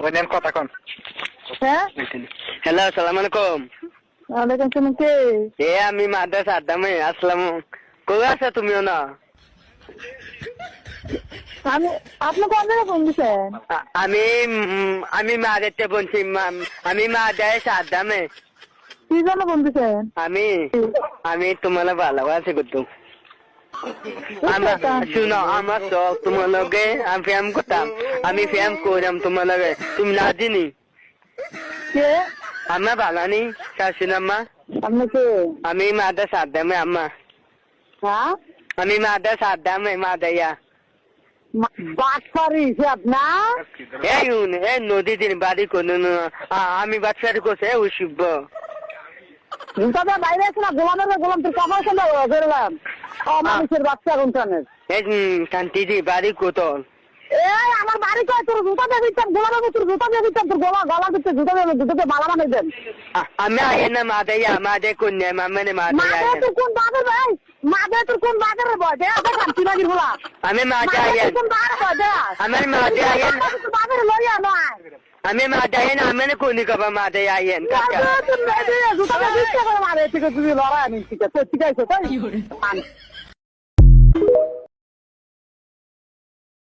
ওইদিন কথা কন। হ্যাঁ হ্যালো, আসসালামু আলাইকুম। ওয়ালাইকুম সালাম। কে? আমি মাদ্রাসা আদামে আসলাম। কই আছো তুমিও না? আমি আপনি কোন জায়গায় ফোন দিচ্ছেন? আমি আমি মাদেরতে বলছি, আমি মাদ্রাসা আদামে। কি জন্য ফোন দিচ্ছেন? আমি তোমার ভালোবাসি করতো। শুনো, আমার শখ তোমার লগে আমি ফ্যাম করতাম। আমি ফ্যাম করলাম তোমার লগে, তুমি না দিনি। কে? আমার ভালো নেই শাশুন আম্মা। আপনি কে? আমি মাদ্রাসা আদামে আম্মা। হ্যাঁ আমি মাদ্রাসা আদামে মাদাইয়া। বাটপারি হিসাব না? এই নদী দিন বাড়ি কোনো আমি বাচ্চার কোসে উসিব জুতাটা বাইরে আছে না? গোলাম তোর কাপড় সঙ্গে বেরোলাম। মানুষের বাচ্চা কোনখানের? এই কান্তি বাড়ি কোতল। এই আমার বাড়ি কয় তোর জুতা দিয়ে দিতাম, গোলামে তোর জুতা দিয়ে দিতাম, তোর গলা দিতে জুতা দিয়ে জুতাতে মালা বানাই দেন। আমি আগে না মাদাইয়া মাদে কন্যা মামানে মাদাইয়া। মাদে তোর কোন বাজার ভাই? মাদে তোর কোন বাজারে বসে? আপনি কান্তি লাগির বলা। আমি মাদে আইয়া। কোন বাজারে বসে? আমার মাদে আইয়া। বাজারে লইয়া নয়। আমি মাদাইয়া না আমি কোনি কবা মাদাইয়া আইয়েন কাকা। জুতা দিয়ে দিতে করে মারে, ঠিক আছে তুই লড়াই আনিস, ঠিক আছে ঠিক আছে তাই।